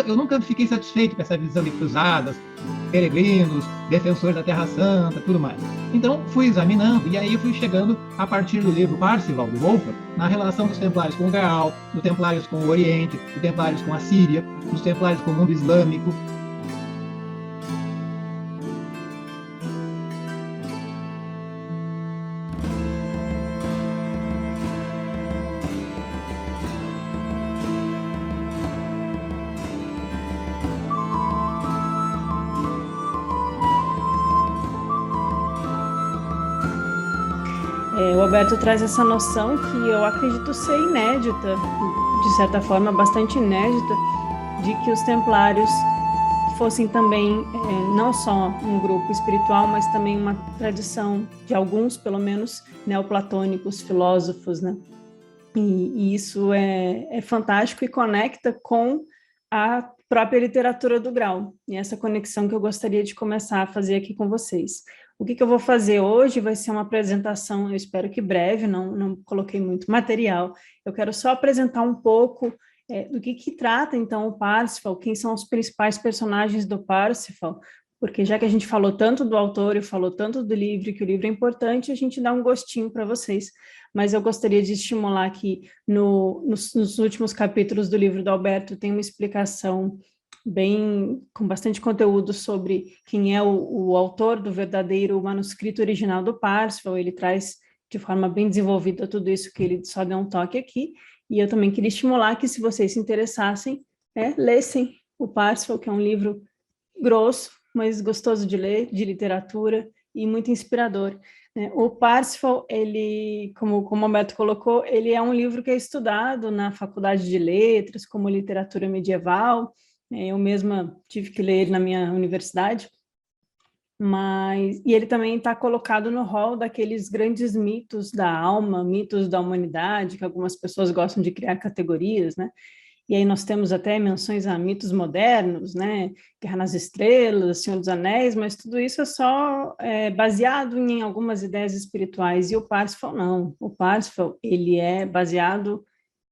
eu nunca fiquei satisfeito com essa visão de cruzadas, peregrinos, defensores da Terra Santa, tudo mais. Então, fui examinando, e aí fui chegando, a partir do livro Parzival, do Wolfram, na relação dos templários com o Graal, dos templários com o Oriente, dos templários com a Síria, dos templários com o mundo islâmico. O Alberto traz essa noção que eu acredito ser inédita, de certa forma bastante inédita, de que os templários fossem também não só um grupo espiritual, mas também uma tradição de alguns, pelo menos, neoplatônicos, filósofos, né? E isso é fantástico e conecta com a própria literatura do Grau, e essa conexão que eu gostaria de começar a fazer aqui com vocês. O que eu vou fazer hoje vai ser uma apresentação, eu espero que breve, não coloquei muito material, eu quero só apresentar um pouco do que trata, então, o Parsifal, quem são os principais personagens do Parsifal, porque já que a gente falou tanto do autor e falou tanto do livro, que o livro é importante, a gente dá um gostinho para vocês, mas eu gostaria de estimular que nos últimos capítulos do livro do Alberto tem uma explicação com bastante conteúdo sobre quem é o autor do verdadeiro manuscrito original do Parsifal. Ele traz de forma bem desenvolvida tudo isso que ele só deu um toque aqui, e eu também queria estimular que, se vocês se interessassem, lessem o Parsifal, que é um livro grosso, mas gostoso de ler, de literatura, e muito inspirador. O Parsifal, ele, como o Alberto colocou, ele é um livro que é estudado na Faculdade de Letras, como literatura medieval. Eu mesma tive que ler ele na minha universidade, e ele também está colocado no rol daqueles grandes mitos da alma, mitos da humanidade, que algumas pessoas gostam de criar categorias, né? E aí nós temos até menções a mitos modernos, né? Guerra nas Estrelas, Senhor dos Anéis, mas tudo isso é só baseado em algumas ideias espirituais, e o Parsifal não. O Parsifal, ele é baseado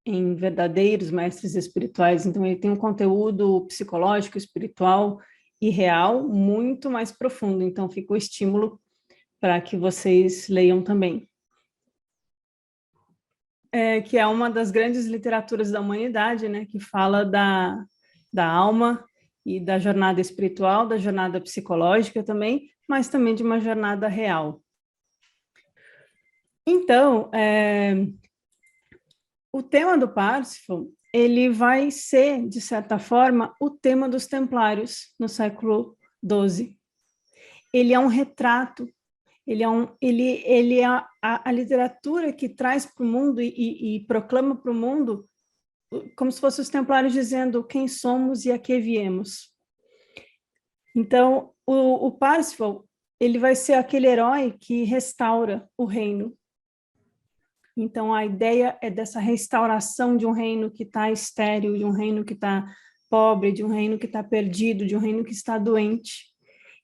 em verdadeiros mestres espirituais, então ele tem um conteúdo psicológico, espiritual e real muito mais profundo, então fica o estímulo para que vocês leiam também. Que é uma das grandes literaturas da humanidade, né, que fala da alma e da jornada espiritual, da jornada psicológica também, mas também de uma jornada real. Então, o tema do Parsifal, ele vai ser, de certa forma, o tema dos Templários no século XII. Ele é um retrato, ele é a literatura que traz para o mundo e proclama para o mundo como se fossem os Templários dizendo quem somos e a que viemos. Então, o Parsifal, ele vai ser aquele herói que restaura o reino. Então, a ideia é dessa restauração de um reino que está estéril, de um reino que está pobre, de um reino que está perdido, de um reino que está doente.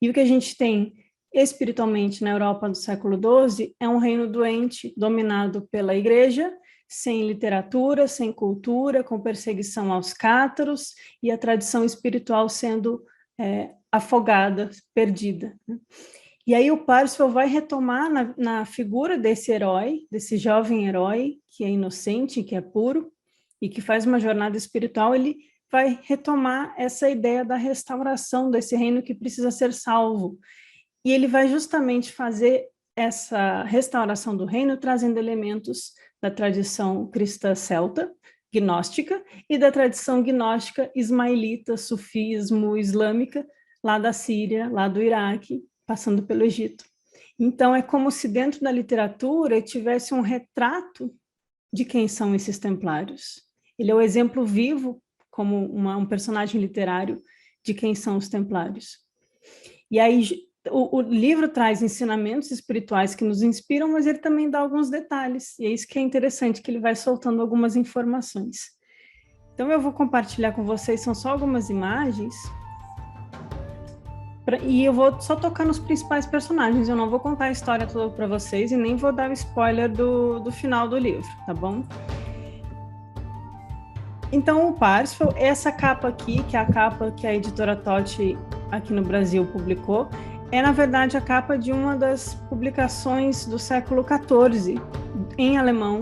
E o que a gente tem espiritualmente na Europa do século XII é um reino doente, dominado pela igreja, sem literatura, sem cultura, com perseguição aos cátaros, e a tradição espiritual sendo afogada, perdida. E aí o Parsifal vai retomar na figura desse herói, desse jovem herói, que é inocente, que é puro, e que faz uma jornada espiritual, ele vai retomar essa ideia da restauração desse reino que precisa ser salvo. E ele vai justamente fazer essa restauração do reino trazendo elementos da tradição cristã celta, gnóstica, e da tradição gnóstica ismaelita, sufismo, islâmica, lá da Síria, lá do Iraque, passando pelo Egito. Então, é como se dentro da literatura tivesse um retrato de quem são esses templários. Ele é o exemplo vivo, como um personagem literário, de quem são os templários. E aí, o livro traz ensinamentos espirituais que nos inspiram, mas ele também dá alguns detalhes, e é isso que é interessante, que ele vai soltando algumas informações. Então, eu vou compartilhar com vocês, são só algumas imagens, e eu vou só tocar nos principais personagens, eu não vou contar a história toda para vocês e nem vou dar o spoiler do final do livro, tá bom? Então, o Parsifal, essa capa aqui, que é a capa que a editora Totti aqui no Brasil publicou, é, na verdade, a capa de uma das publicações do século XIV, em alemão,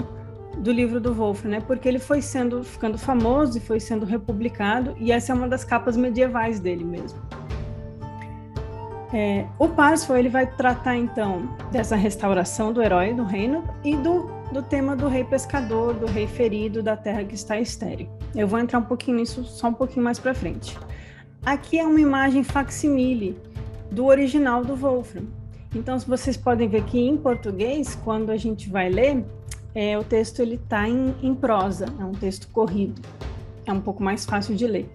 do livro do Wolfram, né? Porque ele foi ficando famoso e foi sendo republicado, e essa é uma das capas medievais dele mesmo. O Parsifal, ele vai tratar, então, dessa restauração do herói, do reino, e do tema do rei pescador, do rei ferido, da terra que está estéril. Eu vou entrar um pouquinho nisso só um pouquinho mais para frente. Aqui é uma imagem facsimile do original do Wolfram. Então, vocês podem ver que em português, quando a gente vai ler, o texto ele está em prosa, é um texto corrido, é um pouco mais fácil de ler.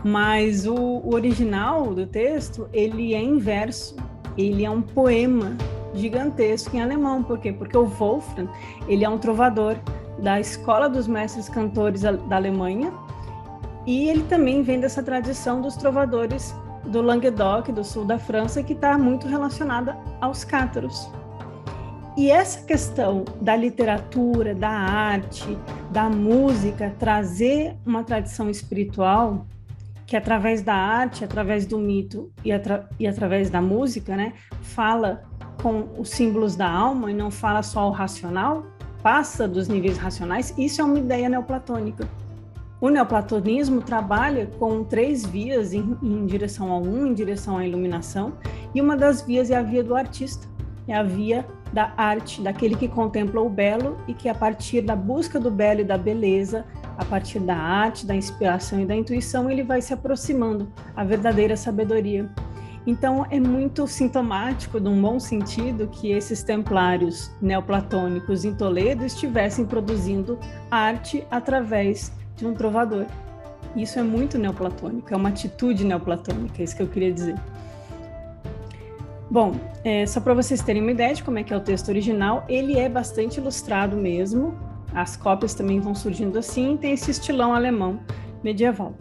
Mas o original do texto, ele é em verso, ele é um poema gigantesco em alemão. Por quê? Porque o Wolfram, ele é um trovador da Escola dos Mestres Cantores da Alemanha, e ele também vem dessa tradição dos trovadores do Languedoc, do sul da França, que está muito relacionada aos cátaros. E essa questão da literatura, da arte, da música, trazer uma tradição espiritual, que através da arte, através do mito e através da música, né, fala com os símbolos da alma e não fala só o racional, passa dos níveis racionais, isso é uma ideia neoplatônica. O neoplatonismo trabalha com 3 vias em direção ao em direção à iluminação, e uma das vias é a via do artista, é a via da arte, daquele que contempla o belo e que, a partir da busca do belo e da beleza, a partir da arte, da inspiração e da intuição, ele vai se aproximando à verdadeira sabedoria. Então, é muito sintomático, num bom sentido, que esses templários neoplatônicos em Toledo estivessem produzindo arte através de um trovador. Isso é muito neoplatônico, é uma atitude neoplatônica, é isso que eu queria dizer. Bom, só para vocês terem uma ideia de como é que é o texto original, ele é bastante ilustrado mesmo, as cópias também vão surgindo assim, tem esse estilão alemão medieval.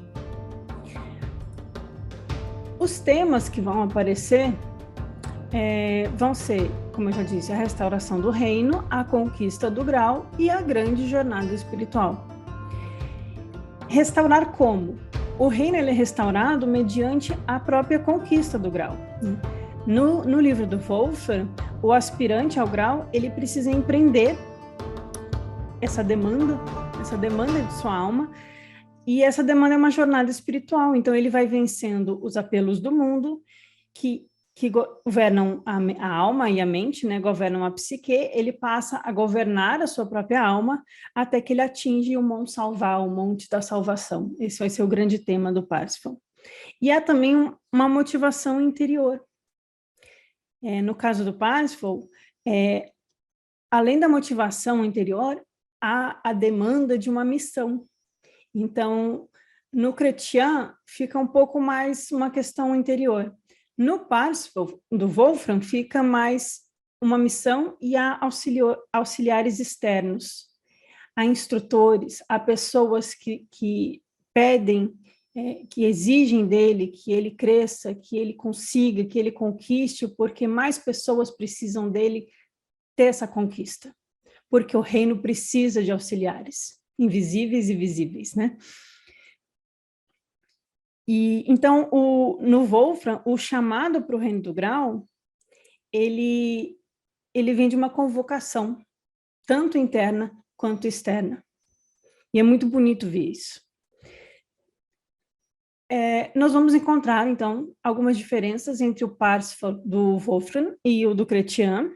Os temas que vão aparecer vão ser, como eu já disse, a restauração do reino, a conquista do grau e a grande jornada espiritual. Restaurar como? O reino ele é restaurado mediante a própria conquista do grau. No livro do Wolfram, o aspirante ao grau, ele precisa empreender essa demanda de sua alma, e essa demanda é uma jornada espiritual. Então, ele vai vencendo os apelos do mundo, que governam a alma e a mente, né? Governam a psique, ele passa a governar a sua própria alma, até que ele atinge o Monte Salvar, o Monte da Salvação. Esse vai ser o grande tema do Parsifal. E há também uma motivação interior. No caso do Parsifal, além da motivação interior, há a demanda de uma missão. Então, no Chrétien, fica um pouco mais uma questão interior. No Parsifal, do Wolfram, fica mais uma missão, e há auxiliares externos. Há instrutores, há pessoas que pedem, que exigem dele que ele cresça, que ele consiga, que ele conquiste, porque mais pessoas precisam dele ter essa conquista. Porque o reino precisa de auxiliares, invisíveis e visíveis, né? E então, no Wolfram, o chamado para o reino do grau, ele vem de uma convocação, tanto interna quanto externa. E é muito bonito ver isso. Nós vamos encontrar, então, algumas diferenças entre o Parsifal do Wolfram e o do Chrétien.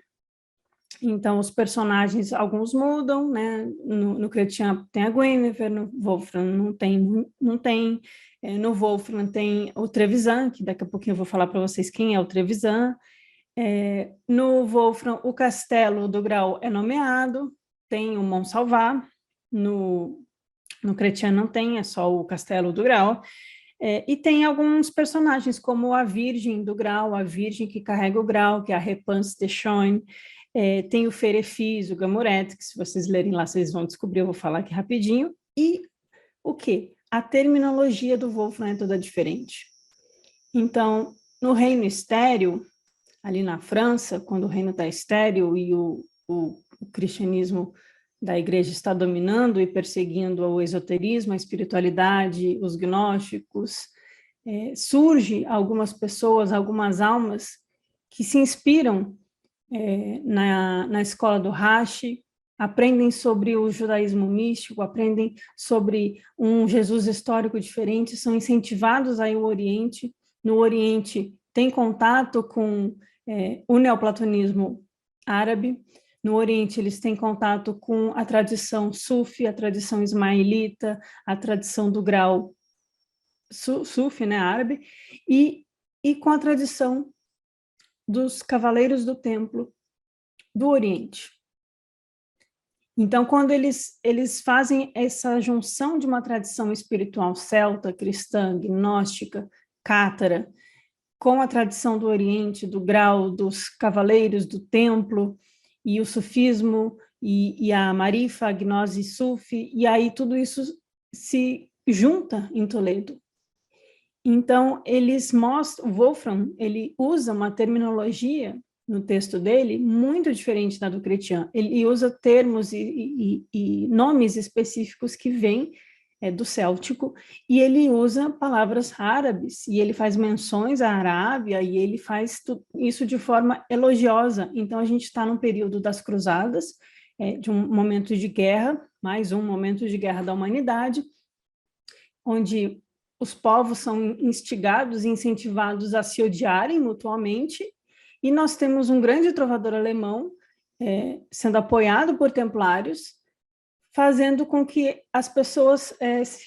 Então, os personagens, alguns mudam, né? No Chrétien tem a Guinevere, no Wolfram não tem. No Wolfram tem o Trevisan, que daqui a pouquinho eu vou falar para vocês quem é o Trevisan. No Wolfram, o castelo do grau é nomeado, tem o Mont Salvat. No Chrétien não tem, é só o castelo do grau. E tem alguns personagens, como a Virgem do grau, a Virgem que carrega o grau, que é a Repanse de Schoen. Tem o Ferefis, o Gamuret, que se vocês lerem lá, vocês vão descobrir, eu vou falar aqui rapidinho. E o quê? A terminologia do Wolfram é toda diferente. Então, no reino estéril, ali na França, quando o reino está estéril e o cristianismo da igreja está dominando e perseguindo o esoterismo, a espiritualidade, os gnósticos, surge algumas pessoas, algumas almas que se inspiram na escola do Rashi, aprendem sobre o judaísmo místico, aprendem sobre um Jesus histórico diferente, são incentivados aí ao Oriente. No Oriente tem contato com o neoplatonismo árabe. No Oriente eles têm contato com a tradição sufi, a tradição ismaelita, a tradição do grau sufi, né, árabe, e com a tradição dos cavaleiros do templo do Oriente. Então, quando eles fazem essa junção de uma tradição espiritual celta, cristã, gnóstica, cátara, com a tradição do Oriente, do grau dos cavaleiros do templo, e o sufismo, e a marifa, a gnose sufi, e aí tudo isso se junta em Toledo. Então, eles mostram, o Wolfram, ele usa uma terminologia no texto dele muito diferente da do Chrétien. Ele usa termos e nomes específicos que vêm do céltico, e ele usa palavras árabes, e ele faz menções à Arábia, e ele faz isso de forma elogiosa. Então, a gente está num período das cruzadas, de um momento de guerra, mais um momento de guerra da humanidade, onde os povos são instigados e incentivados a se odiarem mutuamente, e nós temos um grande trovador alemão sendo apoiado por templários, fazendo com que as pessoas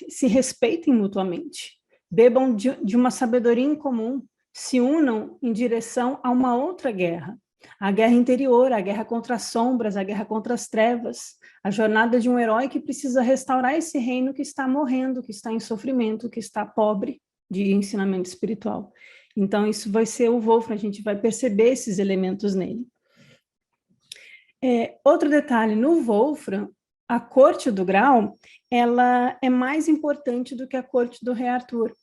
se respeitem mutuamente, bebam de uma sabedoria em comum, se unam em direção a uma outra guerra, a guerra interior, a guerra contra as sombras, a guerra contra as trevas, a jornada de um herói que precisa restaurar esse reino que está morrendo, que está em sofrimento, que está pobre de ensinamento espiritual. Então, isso vai ser o Wolfram, a gente vai perceber esses elementos nele. Outro detalhe, no Wolfram, a corte do grau, ela é mais importante do que a corte do rei Arthur.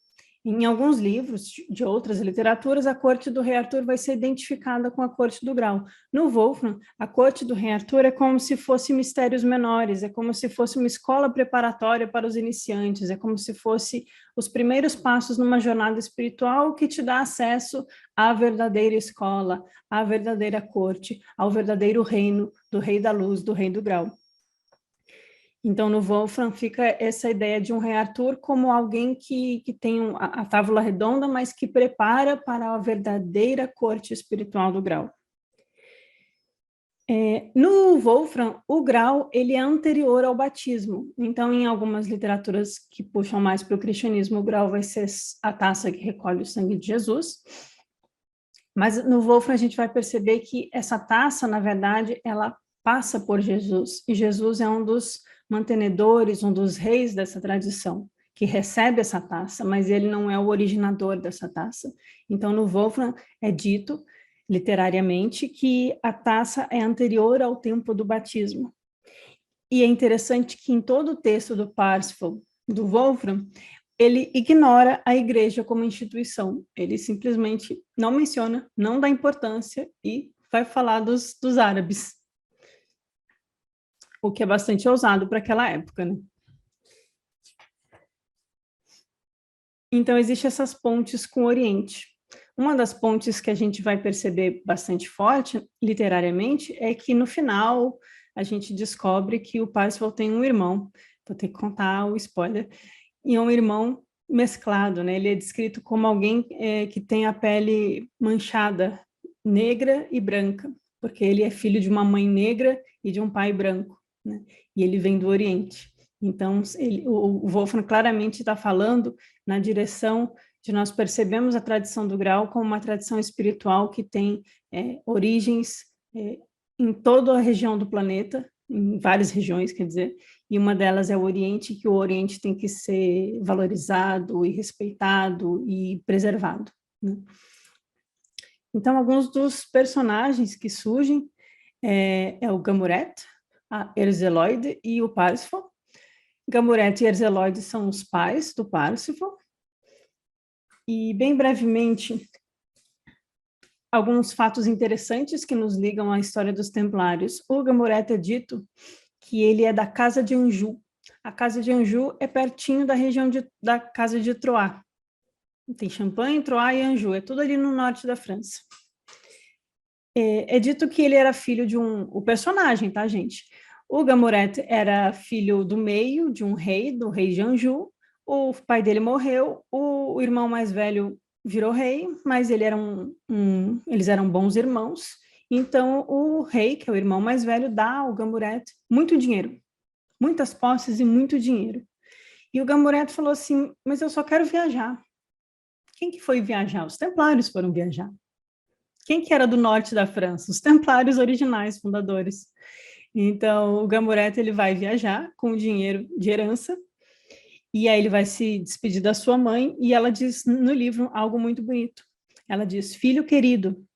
Em alguns livros de outras literaturas, a corte do rei Arthur vai ser identificada com a corte do grau. No Wolfram, a corte do rei Arthur é como se fosse mistérios menores, é como se fosse uma escola preparatória para os iniciantes, é como se fosse os primeiros passos numa jornada espiritual que te dá acesso à verdadeira escola, à verdadeira corte, ao verdadeiro reino do rei da luz, do rei do grau. Então, no Wolfram fica essa ideia de um rei Arthur como alguém que tem a tábua redonda, mas que prepara para a verdadeira corte espiritual do grau. No Wolfram, o grau ele é anterior ao batismo. Então, em algumas literaturas que puxam mais para o cristianismo, o grau vai ser a taça que recolhe o sangue de Jesus. Mas no Wolfram a gente vai perceber que essa taça, na verdade, ela passa por Jesus. E Jesus é um dos mantenedores, um dos reis dessa tradição, que recebe essa taça, mas ele não é o originador dessa taça. Então, no Wolfram é dito, literariamente, que a taça é anterior ao tempo do batismo. E é interessante que em todo o texto do Parsifal, do Wolfram, ele ignora a igreja como instituição. Ele simplesmente não menciona, não dá importância e vai falar dos árabes. O que é bastante ousado para aquela época, né? Então, existem essas pontes com o Oriente. Uma das pontes que a gente vai perceber bastante forte, literariamente, é que no final a gente descobre que o Parsifal tem um irmão. Vou ter que contar o spoiler. E é um irmão mesclado, né? Ele é descrito como alguém que tem a pele manchada, negra e branca, porque ele é filho de uma mãe negra e de um pai branco, né? E ele vem do Oriente. Então, o Wolfram claramente está falando na direção de nós percebemos a tradição do grau como uma tradição espiritual que tem origens em toda a região do planeta, em várias regiões, quer dizer, e uma delas é o Oriente, que o Oriente tem que ser valorizado e respeitado e preservado, né? Então, alguns dos personagens que surgem é o Gamuret, a Erzeloide e o Parsifal. Gamuret e Erzeloide são os pais do Parsifal. E, bem brevemente, alguns fatos interessantes que nos ligam à história dos Templários. O Gamuret é dito que ele é da Casa de Anjou. A Casa de Anjou é pertinho da região da Casa de Troyes. Tem Champagne, Troyes e Anjou, é tudo ali no norte da França. É dito que ele era filho de o personagem, tá, gente? O Gamoret era filho do meio de um rei, do rei de Anjou. O pai dele morreu, o irmão mais velho virou rei, mas eles eram bons irmãos. Então, o rei, que é o irmão mais velho, dá ao Gamoret muito dinheiro, muitas posses e muito dinheiro. E o Gamoret falou assim, mas eu só quero viajar. Quem que foi viajar? Os templários foram viajar. Quem que era do norte da França? Os templários originais, fundadores. Então, o Gamoret, ele vai viajar com o dinheiro de herança, e aí ele vai se despedir da sua mãe, e ela diz no livro algo muito bonito. Ela diz, filho querido,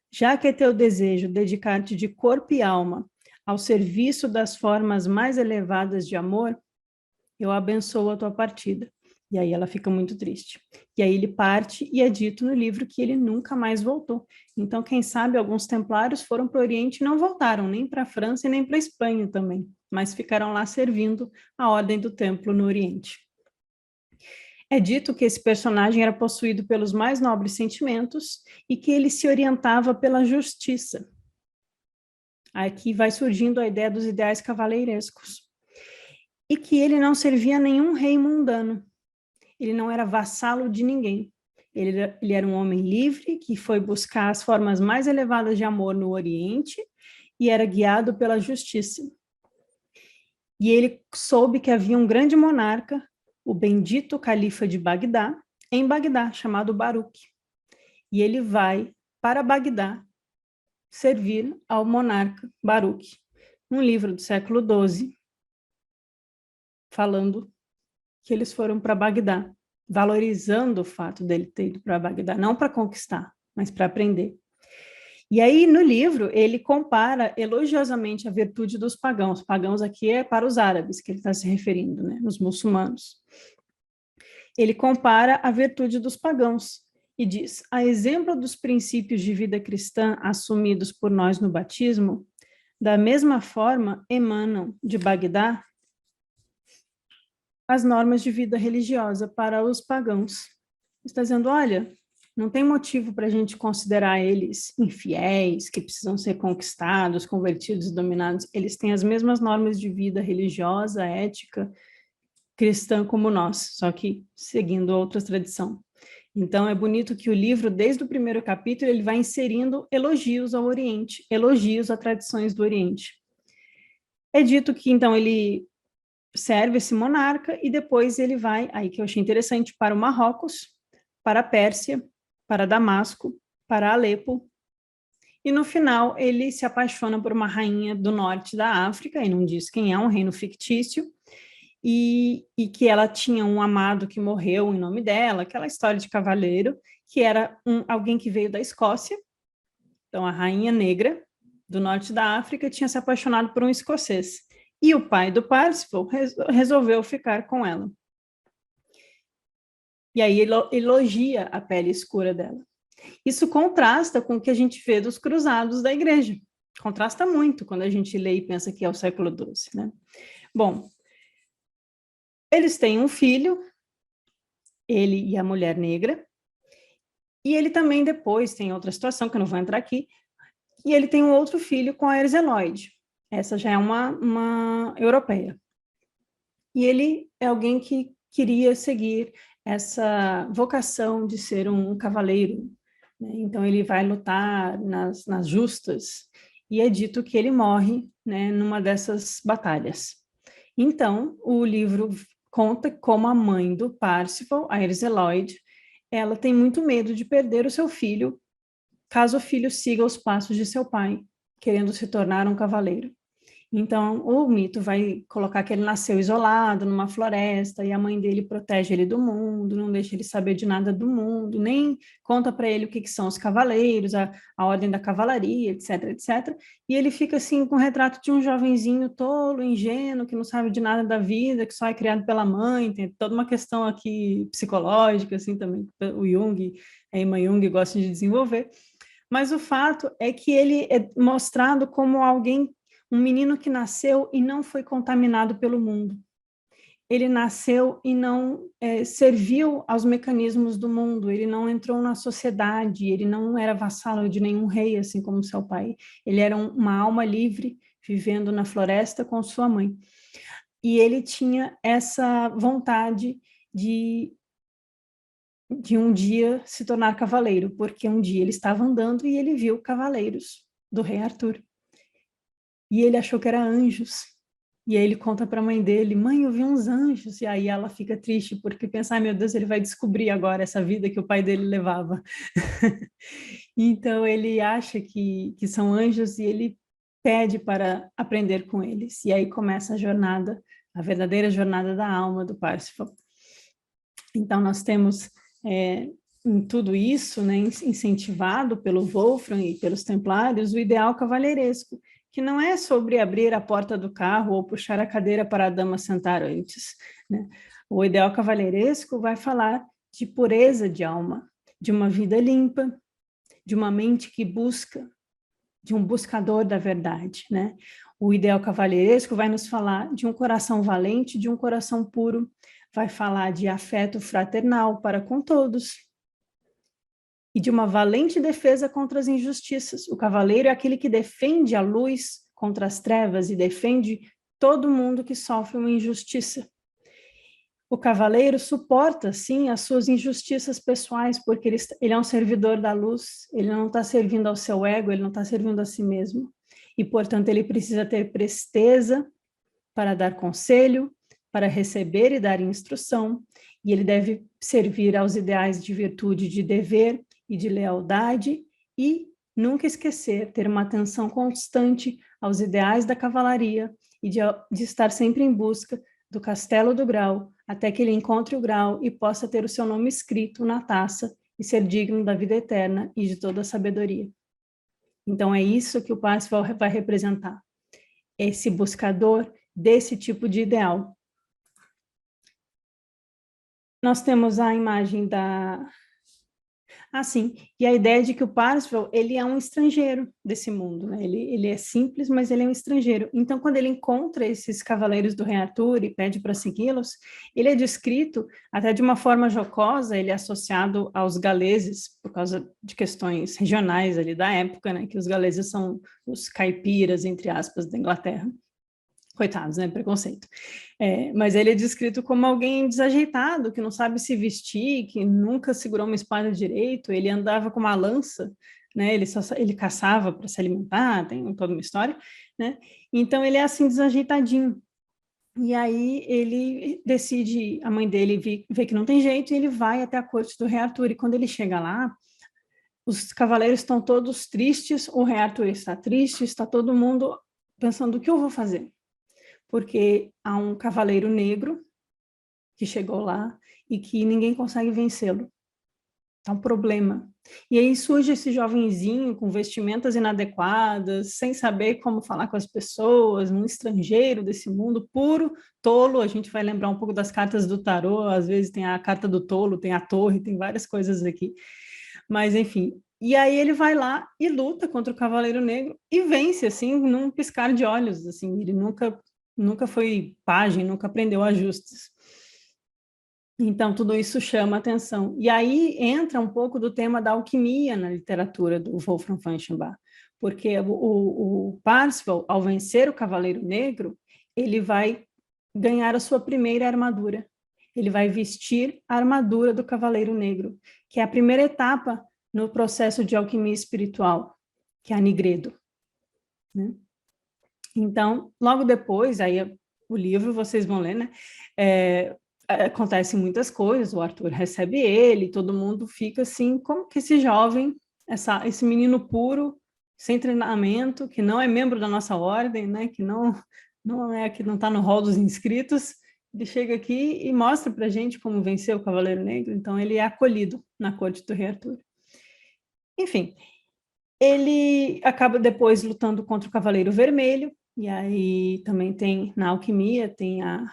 já que é teu desejo dedicar-te de corpo e alma ao serviço das formas mais elevadas de amor, eu abençoo a tua partida. E aí ela fica muito triste. E aí ele parte e é dito no livro que ele nunca mais voltou. Então, quem sabe, alguns templários foram para o Oriente e não voltaram, nem para a França e nem para a Espanha também, mas ficaram lá servindo a Ordem do Templo no Oriente. É dito que esse personagem era possuído pelos mais nobres sentimentos e que ele se orientava pela justiça. Aqui vai surgindo a ideia dos ideais cavaleirescos. E que ele não servia a nenhum rei mundano. Ele não era vassalo de ninguém. Ele era um homem livre que foi buscar as formas mais elevadas de amor no Oriente e era guiado pela justiça. E ele soube que havia um grande monarca, o bendito califa de Bagdá, em Bagdá, chamado Baruch. E ele vai para Bagdá servir ao monarca Baruch. Um livro do século XII, falando que eles foram para Bagdá, valorizando o fato dele ter ido para Bagdá, não para conquistar, mas para aprender. E aí, no livro, ele compara elogiosamente a virtude dos pagãos. Pagãos aqui é para os árabes, que ele está se referindo, né? Os muçulmanos. Ele compara a virtude dos pagãos e diz, a exemplo dos princípios de vida cristã assumidos por nós no batismo, da mesma forma emanam de Bagdá as normas de vida religiosa para os pagãos. Está dizendo, olha, não tem motivo para a gente considerar eles infiéis, que precisam ser conquistados, convertidos e dominados. Eles têm as mesmas normas de vida religiosa, ética, cristã como nós, só que seguindo outra tradição. Então, é bonito que o livro, desde o primeiro capítulo, ele vai inserindo elogios ao Oriente, elogios a tradições do Oriente. É dito que, então, ele serve esse monarca e depois ele vai, aí que eu achei interessante, para o Marrocos, para a Pérsia, para Damasco, para Alepo, e no final ele se apaixona por uma rainha do norte da África, e não diz quem é, um reino fictício, e que ela tinha um amado que morreu em nome dela, aquela história de cavaleiro, que era alguém que veio da Escócia, então a rainha negra do norte da África tinha se apaixonado por um escocês. E o pai do Parsifal resolveu ficar com ela. E aí ele elogia a pele escura dela. Isso contrasta com o que a gente vê dos cruzados da igreja. Contrasta muito quando a gente lê e pensa que é o século XII, né? Bom, eles têm um filho, ele e a mulher negra, e ele também depois tem outra situação, que eu não vou entrar aqui, e ele tem um outro filho com a Erzeloide. Essa já é uma europeia. E ele é alguém que queria seguir essa vocação de ser um cavaleiro, né? Então, ele vai lutar nas justas, e é dito que ele morre, né, numa dessas batalhas. Então, o livro conta como a mãe do Parsifal, a Erzeloide, ela tem muito medo de perder o seu filho, caso o filho siga os passos de seu pai, querendo se tornar um cavaleiro. Então, o mito vai colocar que ele nasceu isolado numa floresta e a mãe dele protege ele do mundo, não deixa ele saber de nada do mundo, nem conta para ele o que são os cavaleiros, a ordem da cavalaria, etc, etc. E ele fica assim com o retrato de um jovenzinho tolo, ingênuo, que não sabe de nada da vida, que só é criado pela mãe. Tem toda uma questão aqui psicológica, assim também, o Jung, a Emma Jung gosta de desenvolver. Mas o fato é que ele é mostrado como alguém um menino que nasceu e não foi contaminado pelo mundo. Ele nasceu e não serviu aos mecanismos do mundo, ele não entrou na sociedade, ele não era vassalo de nenhum rei, assim como seu pai. Ele era uma alma livre, vivendo na floresta com sua mãe. E ele tinha essa vontade de um dia se tornar cavaleiro, porque um dia ele estava andando e ele viu cavaleiros do rei Arthur. E ele achou que eram anjos. E aí ele conta para a mãe dele, mãe, eu vi uns anjos. E aí ela fica triste, porque pensa, ai meu Deus, ele vai descobrir agora essa vida que o pai dele levava. Então ele acha que são anjos e ele pede para aprender com eles. E aí começa a jornada, a verdadeira jornada da alma do Parsifal. Então nós temos em tudo isso, né, incentivado pelo Wolfram e pelos templários, o ideal cavalheiresco, que não é sobre abrir a porta do carro ou puxar a cadeira para a dama sentar antes, né? O ideal cavalheiresco vai falar de pureza de alma, de uma vida limpa, de uma mente que busca, de um buscador da verdade, né? O ideal cavalheiresco vai nos falar de um coração valente, de um coração puro, vai falar de afeto fraternal para com todos, e de uma valente defesa contra as injustiças. O cavaleiro é aquele que defende a luz contra as trevas e defende todo mundo que sofre uma injustiça. O cavaleiro suporta, sim, as suas injustiças pessoais, porque ele é um servidor da luz, ele não está servindo ao seu ego, ele não está servindo a si mesmo. E, portanto, ele precisa ter presteza para dar conselho, para receber e dar instrução, e ele deve servir aos ideais de virtude, de dever e de lealdade, e nunca esquecer, ter uma atenção constante aos ideais da cavalaria e de estar sempre em busca do castelo do grau, até que ele encontre o grau e possa ter o seu nome escrito na taça e ser digno da vida eterna e de toda a sabedoria. Então é isso que o Parsifal vai representar, esse buscador desse tipo de ideal. Nós temos a imagem da... sim, e a ideia de que o Parsifal, ele é um estrangeiro desse mundo, né? Ele é simples, mas ele é um estrangeiro. Então, quando ele encontra esses cavaleiros do rei Arthur e pede para segui-los, ele é descrito até de uma forma jocosa, ele é associado aos galeses, por causa de questões regionais ali da época, né? Que os galeses são os caipiras, entre aspas, da Inglaterra. Coitados, né? Preconceito. Mas ele é descrito como alguém desajeitado, que não sabe se vestir, que nunca segurou uma espada direito, ele andava com uma lança, né? Ele caçava para se alimentar, tem toda uma história, né? Então ele é assim desajeitadinho. E aí ele decide, a mãe dele vê que não tem jeito, e ele vai até a corte do rei Arthur, e quando ele chega lá, os cavaleiros estão todos tristes, o rei Arthur está triste, está todo mundo pensando, o que eu vou fazer? Porque há um cavaleiro negro que chegou lá e que ninguém consegue vencê-lo. É um problema. E aí surge esse jovenzinho com vestimentas inadequadas, sem saber como falar com as pessoas, um estrangeiro desse mundo puro, tolo. A gente vai lembrar um pouco das cartas do tarô, às vezes tem a carta do tolo, tem a torre, tem várias coisas aqui. Mas, enfim, e aí ele vai lá e luta contra o Cavaleiro Negro e vence, assim, num piscar de olhos, assim, ele nunca foi pajem, nunca aprendeu ajustes. Então, tudo isso chama atenção. E aí entra um pouco do tema da alquimia na literatura do Wolfram Fanchenbach, porque o Parsifal, ao vencer o Cavaleiro Negro, ele vai ganhar a sua primeira armadura. Ele vai vestir a armadura do Cavaleiro Negro, que é a primeira etapa no processo de alquimia espiritual, que é a Nigredo, né? Então, logo depois, aí o livro vocês vão ler, né? Acontecem muitas coisas, o Arthur recebe ele, todo mundo fica assim, como que esse jovem, esse menino puro, sem treinamento, que não é membro da nossa ordem, né? Que não está no rol dos inscritos, ele chega aqui e mostra para a gente como vencer o Cavaleiro Negro, então ele é acolhido na corte do rei Arthur. Enfim, ele acaba depois lutando contra o Cavaleiro Vermelho, e aí também tem, na alquimia, tem a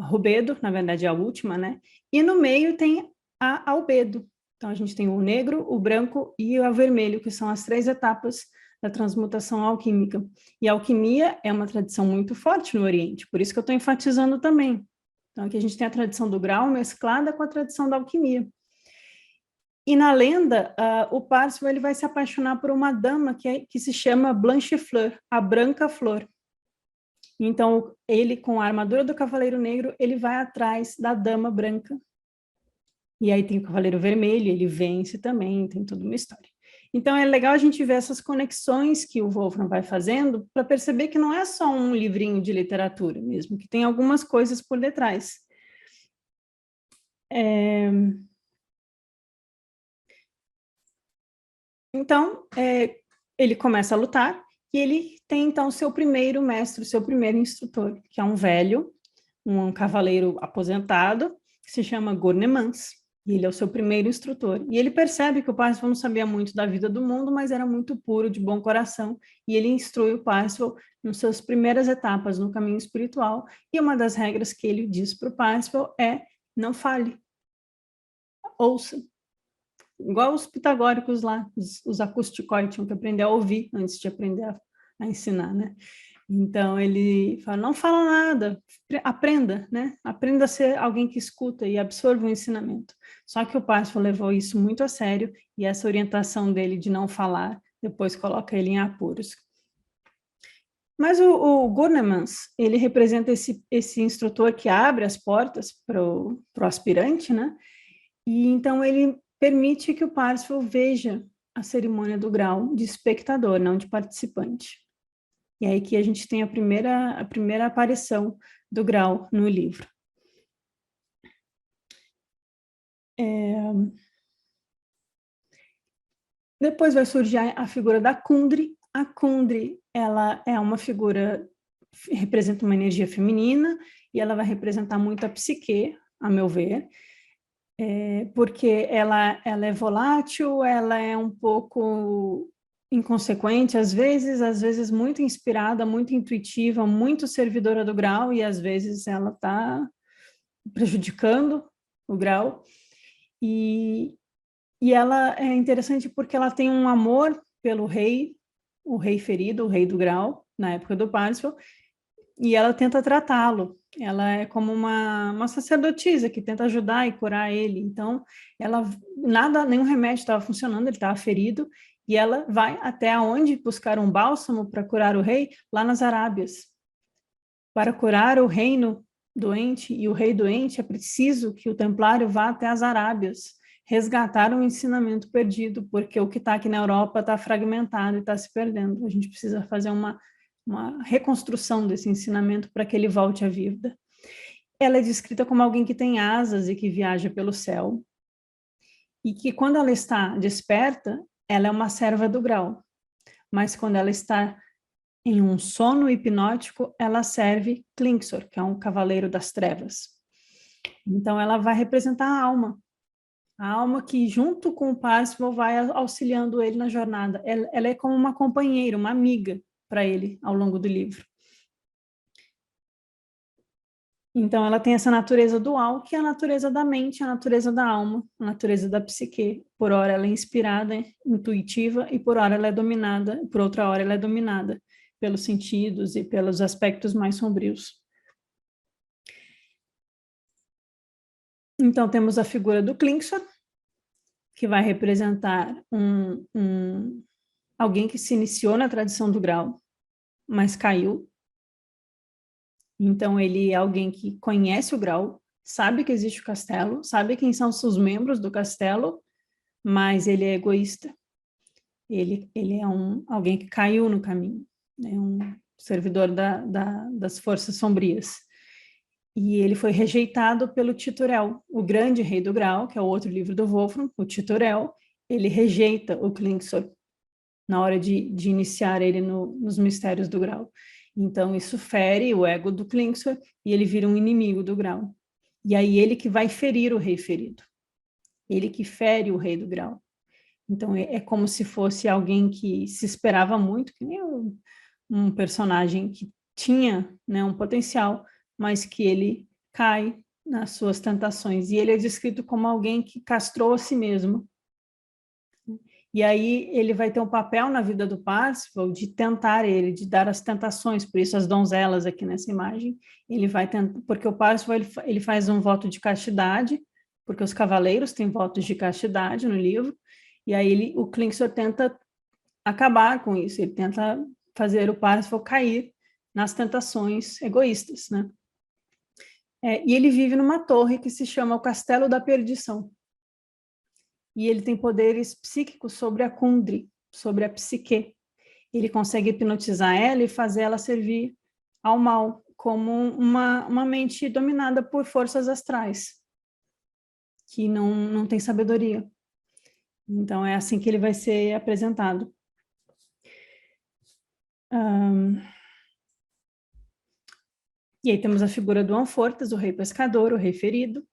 Rubedo, na verdade é a última, né? E no meio tem a Albedo. Então a gente tem o negro, o branco e o vermelho, que são as 3 etapas da transmutação alquímica. E a alquimia é uma tradição muito forte no Oriente, por isso que eu estou enfatizando também. Então, aqui a gente tem a tradição do grau mesclada com a tradição da alquimia. E na lenda, o Parsifal ele vai se apaixonar por uma dama que se chama Blanche Fleur, a Branca Flor. Então, ele, com a armadura do Cavaleiro Negro, ele vai atrás da Dama Branca. E aí tem o Cavaleiro Vermelho, ele vence também, tem toda uma história. Então, é legal a gente ver essas conexões que o Wolfram vai fazendo para perceber que não é só um livrinho de literatura mesmo, que tem algumas coisas por detrás. Então, ele começa a lutar e ele tem, então, seu primeiro mestre, seu primeiro instrutor, que é um velho, um cavaleiro aposentado, que se chama Gurnemans. E ele é o seu primeiro instrutor. E ele percebe que o Parsifal não sabia muito da vida do mundo, mas era muito puro, de bom coração. E ele instrui o Parsifal nas suas primeiras etapas no caminho espiritual. E uma das regras que ele diz para o Parsifal é: não fale, ouça. Igual os pitagóricos lá, os acusticóides, tinham que aprender a ouvir antes de aprender a ensinar, né? Então, ele fala, não fala nada, aprenda, né? Aprenda a ser alguém que escuta e absorva o ensinamento. Só que o Parsifal levou isso muito a sério e essa orientação dele de não falar depois coloca ele em apuros. Mas o Gurnemans, ele representa esse instrutor que abre as portas para o aspirante, né? E então ele permite que o Parsifal veja a cerimônia do grau de espectador, não de participante. E aí que a gente tem a primeira aparição do grau no livro. Depois vai surgir a figura da Kundry. A Kundry, ela é uma figura, representa uma energia feminina, e ela vai representar muito a psique, a meu ver, porque ela é volátil, ela é um pouco inconsequente, às vezes muito inspirada, muito intuitiva, muito servidora do grau, e às vezes ela está prejudicando o grau. E ela é interessante porque ela tem um amor pelo rei, o rei ferido, o rei do grau, na época do Parsifal, e ela tenta tratá-lo. Ela é como uma sacerdotisa que tenta ajudar e curar ele. Então, nenhum remédio estava funcionando, ele estava ferido, e ela vai até onde buscar um bálsamo para curar o rei, lá nas Arábias. Para curar o reino doente e o rei doente, é preciso que o templário vá até as Arábias, resgatar um ensinamento perdido, porque o que está aqui na Europa está fragmentado e está se perdendo. A gente precisa fazer uma reconstrução desse ensinamento para que ele volte à vida. Ela é descrita como alguém que tem asas e que viaja pelo céu, e que quando ela está desperta, ela é uma serva do grau, mas quando ela está em um sono hipnótico, ela serve Klingsor, que é um cavaleiro das trevas. Então, ela vai representar a alma que, junto com o Parsifal, vai auxiliando ele na jornada. Ela é como uma companheira, uma amiga para ele ao longo do livro. Então, ela tem essa natureza dual, que é a natureza da mente, a natureza da alma, a natureza da psique. Por hora ela é inspirada, intuitiva, e por outra hora ela é dominada pelos sentidos e pelos aspectos mais sombrios. Então, temos a figura do Klingsor, que vai representar alguém que se iniciou na tradição do grau, mas caiu. Então, ele é alguém que conhece o grau, sabe que existe o castelo, sabe quem são os membros do castelo, mas ele é egoísta. Ele é alguém que caiu no caminho, é um servidor das forças sombrias. E ele foi rejeitado pelo Titurel, o grande rei do grau, que é o outro livro do Wolfram, o Titurel. Ele rejeita o Klingsor na hora de iniciar ele nos mistérios do grau. Então, isso fere o ego do Klingsor e ele vira um inimigo do grau. E aí ele que vai ferir o rei ferido. Ele que fere o rei do grau. Então, é como se fosse alguém que se esperava muito, que nem um personagem que tinha, né, um potencial, mas que ele cai nas suas tentações. E ele é descrito como alguém que castrou a si mesmo. E aí ele vai ter um papel na vida do Parsifal de tentar ele, de dar as tentações, por isso as donzelas aqui nessa imagem, ele vai tentar, porque o Parsifal ele faz um voto de castidade, porque os cavaleiros têm votos de castidade no livro, e aí o Klingsor tenta acabar com isso, ele tenta fazer o Parsifal cair nas tentações egoístas, né? E ele vive numa torre que se chama o Castelo da Perdição. E ele tem poderes psíquicos sobre a Kundry, sobre a psique. Ele consegue hipnotizar ela e fazer ela servir ao mal, como uma mente dominada por forças astrais, que não tem sabedoria. Então, é assim que ele vai ser apresentado. E aí temos a figura do Anfortas, o rei pescador, o rei ferido,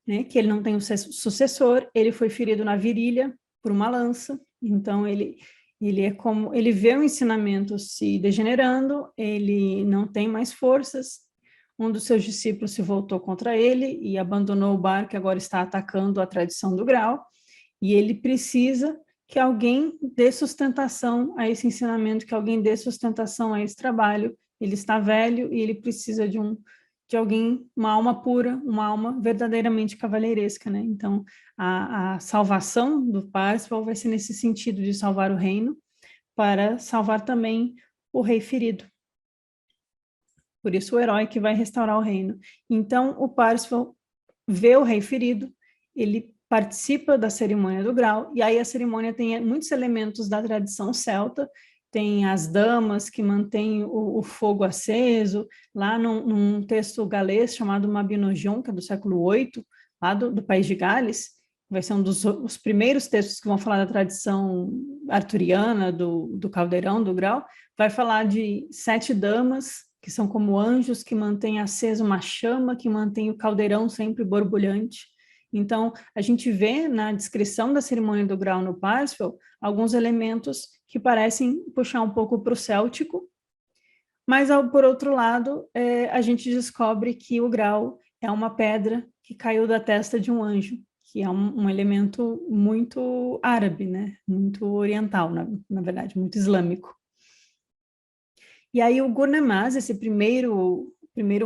né, que ele não tem um sucessor, ele foi ferido na virilha por uma lança, então ele é como, ele vê o ensinamento se degenerando, ele não tem mais forças, um dos seus discípulos se voltou contra ele e abandonou o barco, que agora está atacando a tradição do grau, e ele precisa que alguém dê sustentação a esse ensinamento, que alguém dê sustentação a esse trabalho. Ele está velho e ele precisa de alguém, uma alma pura, uma alma verdadeiramente cavalheiresca, né? Então, a salvação do Parsifal vai ser nesse sentido de salvar o reino, para salvar também o rei ferido. Por isso, o herói que vai restaurar o reino. Então, o Parsifal vê o rei ferido, ele participa da cerimônia do grau, e aí a cerimônia tem muitos elementos da tradição celta, tem as damas que mantêm o fogo aceso, lá num texto galês chamado Mabinogion, que é do século VIII, lá do país de Gales, vai ser um dos primeiros textos que vão falar da tradição arturiana, do caldeirão, do grau, vai falar de 7 damas, que são como anjos que mantêm acesa uma chama, que mantém o caldeirão sempre borbulhante. Então, a gente vê na descrição da cerimônia do grau no Parsifal alguns elementos que parecem puxar um pouco para o céltico, mas, por outro lado, a gente descobre que o grau é uma pedra que caiu da testa de um anjo, que é um elemento muito árabe, né? Muito oriental, na verdade, muito islâmico. E aí o Gurnemaz, esse primeiro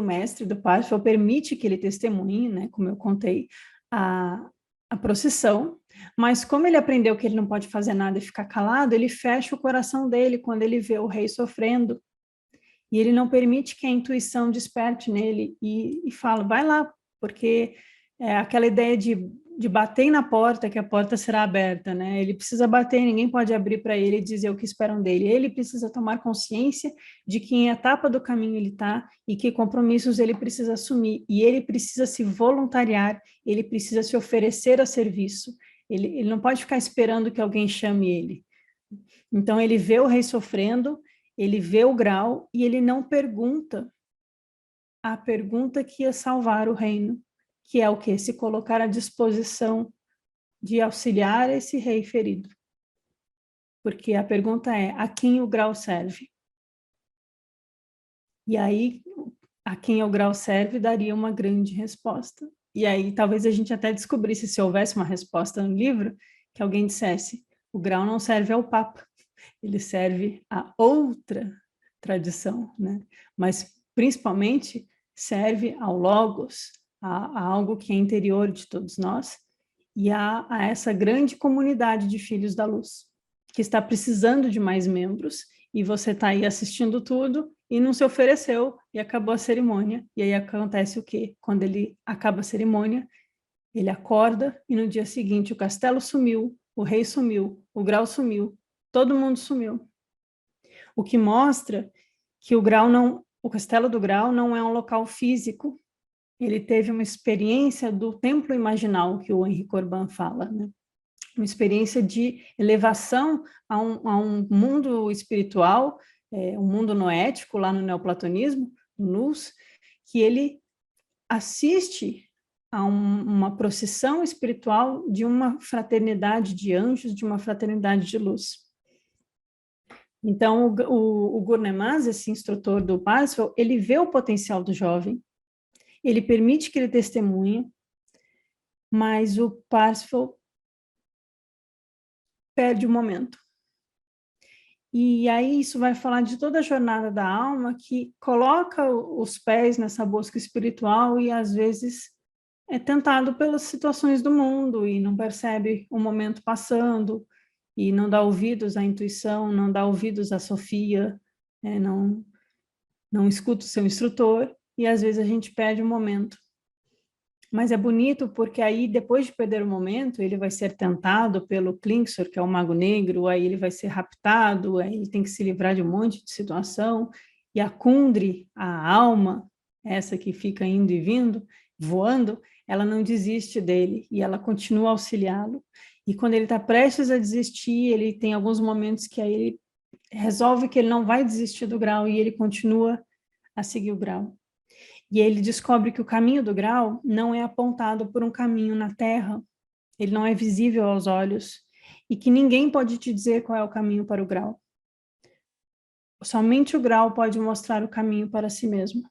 mestre do Parsifal, permite que ele testemunhe, né, como eu contei, a procissão, mas como ele aprendeu que ele não pode fazer nada e ficar calado, ele fecha o coração dele quando ele vê o rei sofrendo, e ele não permite que a intuição desperte nele e fala, vai lá, porque é aquela ideia de bater na porta, que a porta será aberta, né? Ele precisa bater, ninguém pode abrir para ele e dizer o que esperam dele. Ele precisa tomar consciência de que em etapa do caminho ele está e que compromissos ele precisa assumir. E ele precisa se voluntariar, ele precisa se oferecer a serviço. Ele não pode ficar esperando que alguém chame ele. Então, ele vê o rei sofrendo, ele vê o grau e ele não pergunta a pergunta que ia salvar o reino, que é o quê? Se colocar à disposição de auxiliar esse rei ferido. Porque a pergunta é, a quem o grau serve? E aí, a quem o grau serve daria uma grande resposta. E aí, talvez a gente até descobrisse, se houvesse uma resposta no livro, que alguém dissesse, o grau não serve ao Papa, ele serve a outra tradição, né? Mas, principalmente, serve ao Logos, a algo que é interior de todos nós, e a essa grande comunidade de filhos da luz, que está precisando de mais membros, e você está aí assistindo tudo, e não se ofereceu, e acabou a cerimônia. E aí acontece o quê? Quando ele acaba a cerimônia, ele acorda, e no dia seguinte o castelo sumiu, o rei sumiu, o grau sumiu, todo mundo sumiu. O que mostra que o castelo do grau não é um local físico, ele teve uma experiência do templo imaginal que o Henri Corbin fala, né? Uma experiência de elevação a um mundo espiritual, um mundo noético, lá no neoplatonismo, no Nous, que ele assiste a uma procissão espiritual de uma fraternidade de anjos, de uma fraternidade de luz. Então, o Gurnemaz, esse instrutor do Parsifal, ele vê o potencial do jovem, ele permite que ele testemunhe, mas o Parsifal perde o momento. E aí isso vai falar de toda a jornada da alma que coloca os pés nessa busca espiritual e às vezes é tentado pelas situações do mundo e não percebe o momento passando e não dá ouvidos à intuição, não dá ouvidos à Sofia, não escuta o seu instrutor e às vezes a gente perde o momento. Mas é bonito porque aí, depois de perder o momento, ele vai ser tentado pelo Klingsor, que é o Mago Negro, aí ele vai ser raptado, aí ele tem que se livrar de um monte de situação, e a Kundry, a alma, essa que fica indo e vindo, voando, ela não desiste dele, e ela continua a auxiliá-lo. E quando ele está prestes a desistir, ele tem alguns momentos que aí ele resolve que ele não vai desistir do grau, e ele continua a seguir o grau. E ele descobre que o caminho do grau não é apontado por um caminho na terra, ele não é visível aos olhos, e que ninguém pode te dizer qual é o caminho para o grau. Somente o grau pode mostrar o caminho para si mesmo.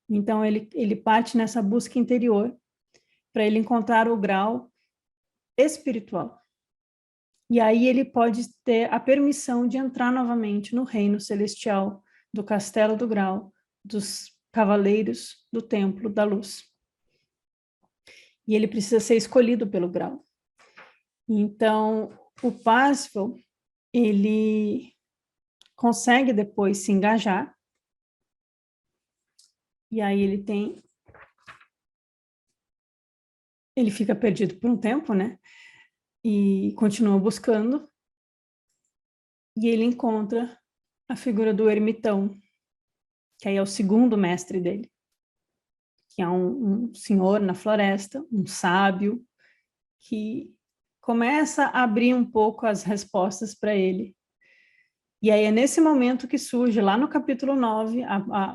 Então ele parte nessa busca interior para ele encontrar o grau espiritual. E aí ele pode ter a permissão de entrar novamente no reino celestial, do castelo do grau, dos cavaleiros do templo da luz. E ele precisa ser escolhido pelo grau. Então, o Parsifal, ele consegue depois se engajar, e aí ele fica perdido por um tempo, né? E continua buscando, e ele encontra a figura do ermitão, que aí é o segundo mestre dele, que é um senhor na floresta, um sábio, que começa a abrir um pouco as respostas para ele. E aí é nesse momento que surge, lá no capítulo 9,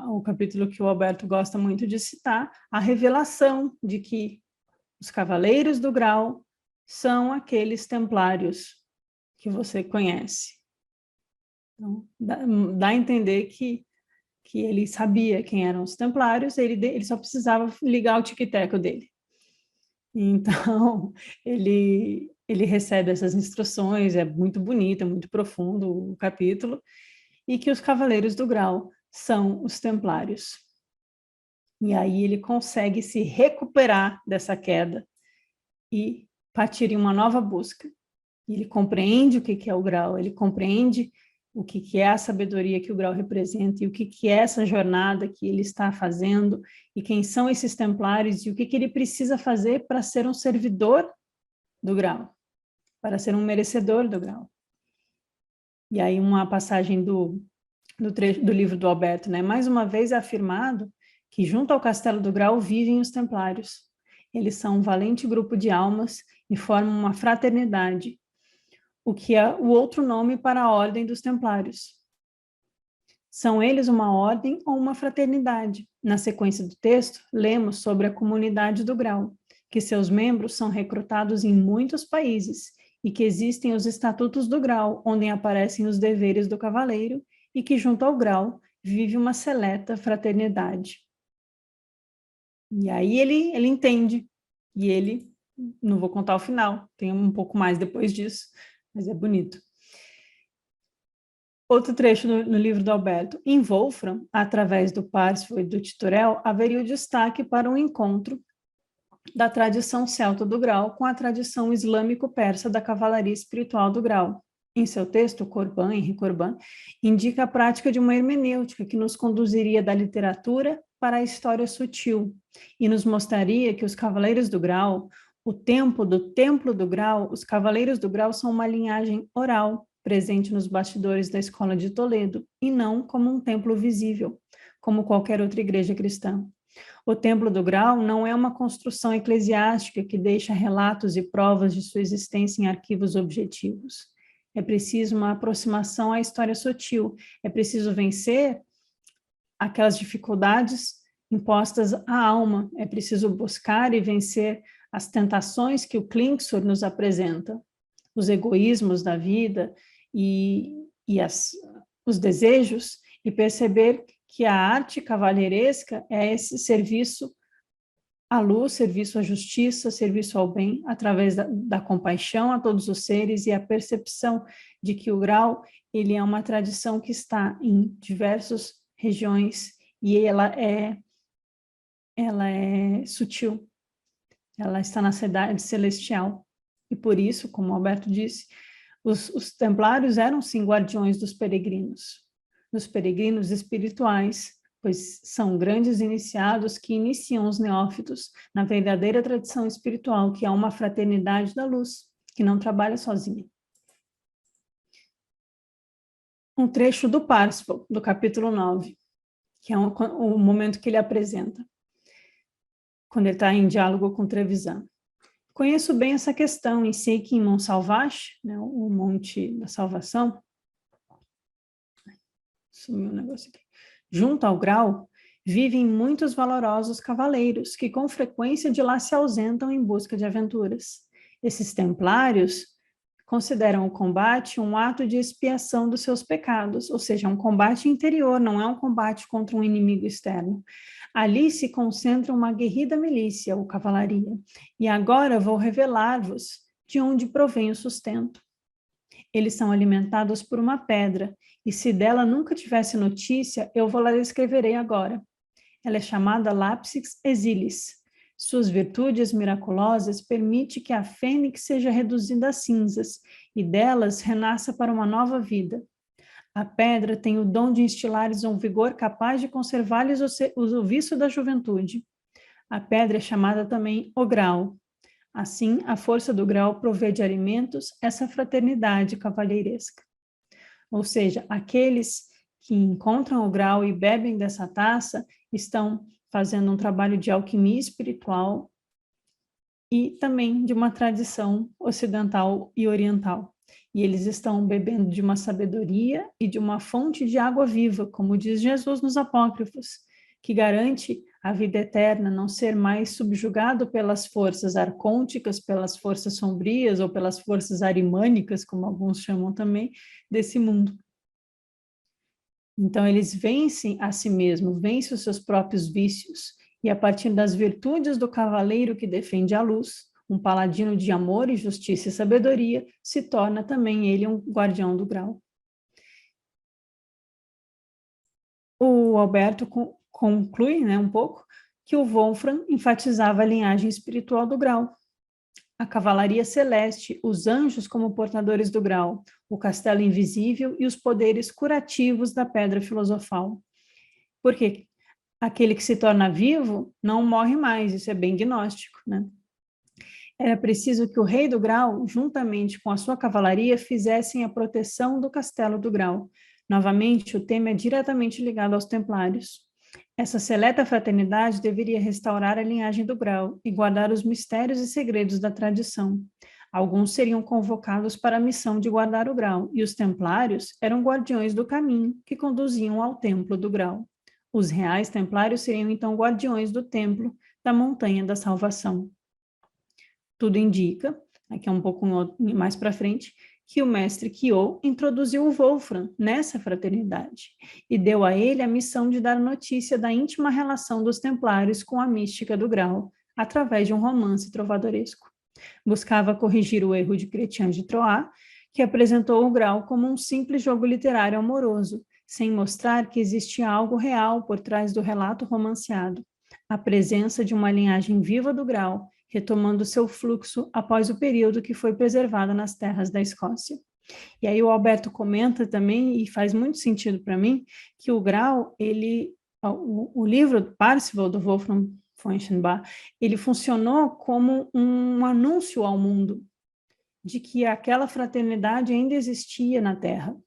o capítulo que o Alberto gosta muito de citar, a revelação de que os Cavaleiros do Grau são aqueles templários que você conhece. Então, dá a entender que ele sabia quem eram os templários, ele só precisava ligar o tic-teco dele. Então, ele recebe essas instruções, é muito bonito, é muito profundo o capítulo, e que os Cavaleiros do Grau são os Templários. E aí ele consegue se recuperar dessa queda e partir em uma nova busca. Ele compreende o que é o grau, ele compreende o que é a sabedoria que o grau representa e o que é essa jornada que ele está fazendo e quem são esses templários e o que ele precisa fazer para ser um servidor do grau, para ser um merecedor do grau. E aí uma passagem do livro do Alberto, né? Mais uma vez é afirmado que junto ao castelo do grau vivem os templários. Eles são um valente grupo de almas e formam uma fraternidade, o que é o outro nome para a ordem dos templários. São eles uma ordem ou uma fraternidade? Na sequência do texto, lemos sobre a comunidade do grau, que seus membros são recrutados em muitos países e que existem os estatutos do grau, onde aparecem os deveres do cavaleiro e que junto ao grau vive uma seleta fraternidade. E aí ele entende, e ele, não vou contar o final, tem um pouco mais depois disso, mas é bonito. Outro trecho no livro do Alberto. Em Wolfram, através do Parsifal e do Titurel, haveria o destaque para um encontro da tradição celta do grau com a tradição islâmico-persa da cavalaria espiritual do grau. Em seu texto, Corban, Henri Corban, indica a prática de uma hermenêutica que nos conduziria da literatura para a história sutil e nos mostraria que os cavaleiros do grau, o tempo do templo do grau, os cavaleiros do grau são uma linhagem oral, presente nos bastidores da escola de Toledo, e não como um templo visível, como qualquer outra igreja cristã. O templo do grau não é uma construção eclesiástica que deixa relatos e provas de sua existência em arquivos objetivos. É preciso uma aproximação à história sutil, é preciso vencer aquelas dificuldades impostas à alma, é preciso buscar e vencer as tentações que o Klingsor nos apresenta, os egoísmos da vida e os desejos, e perceber que a arte cavalheiresca é esse serviço à luz, serviço à justiça, serviço ao bem, através da compaixão a todos os seres e a percepção de que o grau, ele é uma tradição que está em diversas regiões e ela é sutil, ela está na cidade celestial. E por isso, como Alberto disse, os templários eram sim guardiões dos peregrinos espirituais, pois são grandes iniciados que iniciam os neófitos na verdadeira tradição espiritual, que é uma fraternidade da luz, que não trabalha sozinha. Um trecho do Parsifal, do capítulo 9, que é o momento que ele apresenta, quando ele está em diálogo com Trevisan. Conheço bem essa questão e sei que em Mont Salvage, né, o Monte da Salvação, sumiu o negócio aqui, junto ao grau, vivem muitos valorosos cavaleiros que com frequência de lá se ausentam em busca de aventuras. Esses templários consideram o combate um ato de expiação dos seus pecados, ou seja, um combate interior, não é um combate contra um inimigo externo. Ali se concentra uma aguerrida milícia, ou cavalaria, e agora vou revelar-vos de onde provém o sustento. Eles são alimentados por uma pedra, e se dela nunca tivesse notícia, eu vou lá escreverei agora. Ela é chamada Lapis Exilis. Suas virtudes miraculosas permitem que a fênix seja reduzida a cinzas, e delas renasça para uma nova vida. A pedra tem o dom de instilar-lhes um vigor capaz de conservar-lhes o vício da juventude. A pedra é chamada também o grau. Assim, a força do grau provê de alimentos essa fraternidade cavalheiresca. Ou seja, aqueles que encontram o grau e bebem dessa taça estão fazendo um trabalho de alquimia espiritual e também de uma tradição ocidental e oriental. E eles estão bebendo de uma sabedoria e de uma fonte de água viva, como diz Jesus nos Apócrifos, que garante a vida eterna, não ser mais subjugado pelas forças arcônticas, pelas forças sombrias ou pelas forças arimânicas, como alguns chamam também, desse mundo. Então, eles vencem a si mesmos, vencem os seus próprios vícios, e a partir das virtudes do cavaleiro que defende a luz, um paladino de amor e justiça e sabedoria, se torna também ele um guardião do grau. O Alberto conclui, né, um pouco, que o Wolfram enfatizava a linhagem espiritual do grau. A cavalaria celeste, os anjos como portadores do grau, o castelo invisível e os poderes curativos da pedra filosofal. Porque aquele que se torna vivo não morre mais, isso é bem gnóstico, né? Era preciso que o rei do grau, juntamente com a sua cavalaria, fizessem a proteção do castelo do grau. Novamente, o tema é diretamente ligado aos templários. Essa seleta fraternidade deveria restaurar a linhagem do grau e guardar os mistérios e segredos da tradição. Alguns seriam convocados para a missão de guardar o grau, e os templários eram guardiões do caminho que conduziam ao templo do grau. Os reais templários seriam então guardiões do templo da montanha da salvação. Tudo indica, aqui é um pouco mais para frente, que o mestre Kyo introduziu o Wolfram nessa fraternidade e deu a ele a missão de dar notícia da íntima relação dos templários com a mística do grau, através de um romance trovadoresco. Buscava corrigir o erro de Chrétien de Troyes, que apresentou o grau como um simples jogo literário amoroso, sem mostrar que existia algo real por trás do relato romanceado, a presença de uma linhagem viva do grau, retomando seu fluxo após o período que foi preservado nas terras da Escócia. E aí o Alberto comenta também, e faz muito sentido para mim, que o grau, o livro Parzival, do Wolfram von Eschenbach, ele funcionou como um anúncio ao mundo de que aquela fraternidade ainda existia na Terra.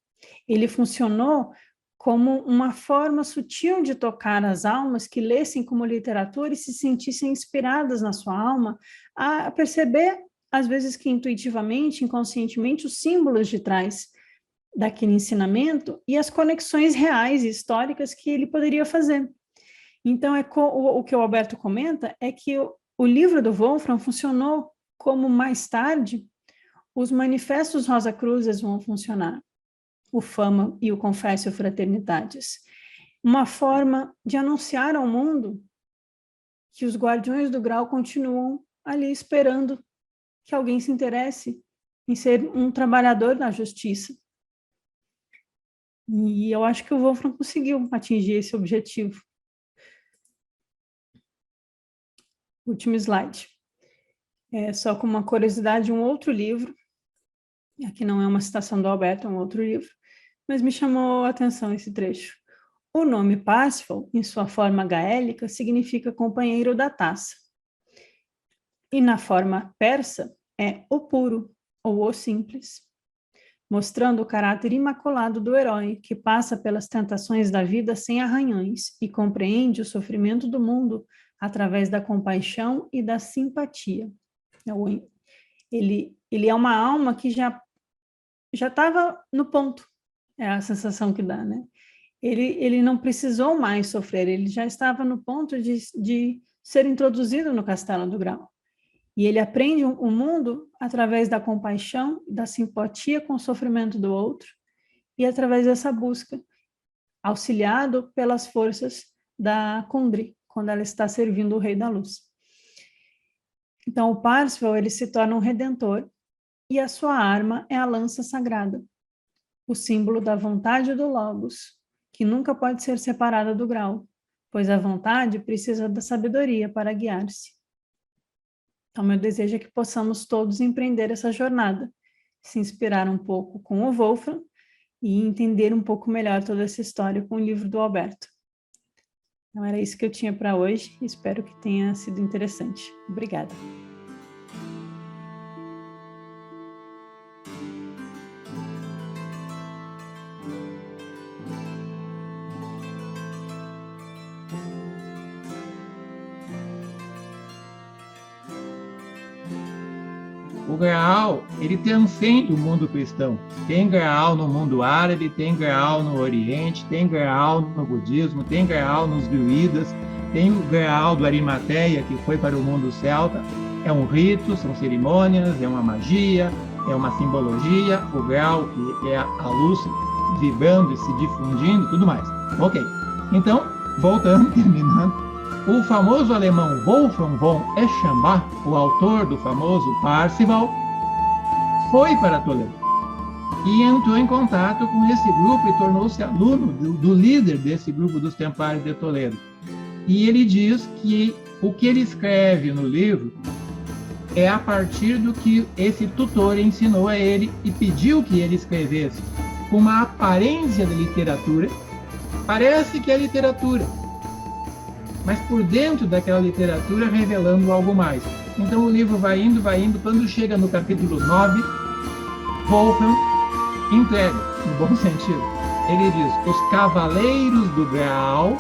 Ele funcionou como uma forma sutil de tocar as almas que lessem como literatura e se sentissem inspiradas na sua alma a perceber, às vezes que intuitivamente, inconscientemente, os símbolos de trás daquele ensinamento e as conexões reais e históricas que ele poderia fazer. Então, o que o Alberto comenta é que o livro do Wolfram funcionou como, mais tarde, os manifestos Rosa Cruzes vão funcionar. O Fama e o Confessio Fraternitatis. Uma forma de anunciar ao mundo que os guardiões do grau continuam ali esperando que alguém se interesse em ser um trabalhador da justiça. E eu acho que o Wolfram conseguiu atingir esse objetivo. Último slide. Só com uma curiosidade, um outro livro, aqui não é uma citação do Alberto, é um outro livro, mas me chamou a atenção esse trecho. O nome Parsifal, em sua forma gaélica, significa companheiro da taça. E na forma persa, é o puro, ou o simples, mostrando o caráter imaculado do herói, que passa pelas tentações da vida sem arranhões e compreende o sofrimento do mundo através da compaixão e da simpatia. Ele é uma alma que já estava no ponto, é a sensação que dá, né? Ele não precisou mais sofrer, ele já estava no ponto de ser introduzido no Castelo do Grau. E ele aprende o mundo através da compaixão, da simpatia com o sofrimento do outro, e através dessa busca, auxiliado pelas forças da Kundry, quando ela está servindo o Rei da Luz. Então, o Parsifal, ele se torna um redentor, e a sua arma é a lança sagrada, o símbolo da vontade do Logos, que nunca pode ser separada do grau, pois a vontade precisa da sabedoria para guiar-se. Então, meu desejo é que possamos todos empreender essa jornada, se inspirar um pouco com o Wolfram e entender um pouco melhor toda essa história com o livro do Alberto. Então, era isso que eu tinha para hoje. Espero que tenha sido interessante. Obrigada. O Graal, ele transcende o mundo cristão. Tem Graal no mundo árabe, tem Graal no Oriente, tem Graal no budismo, tem Graal nos druidas, tem o Graal do Arimateia, que foi para o mundo celta. É um rito, são cerimônias, é uma magia, é uma simbologia. O Graal, que é a luz vibrando e se difundindo, tudo mais. Ok. Então, voltando, terminando. O famoso alemão Wolfram von Eschenbach, o autor do famoso Parzival, foi para Toledo e entrou em contato com esse grupo e tornou-se aluno do líder desse grupo dos Templários de Toledo. E ele diz que o que ele escreve no livro é a partir do que esse tutor ensinou a ele e pediu que ele escrevesse com uma aparência de literatura. Parece que é literatura, mas por dentro daquela literatura revelando algo mais. Então o livro vai indo, quando chega no capítulo 9, Wolfram entrega, no bom sentido. Ele diz, os cavaleiros do Graal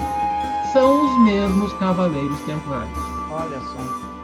são os mesmos cavaleiros templários. Olha só.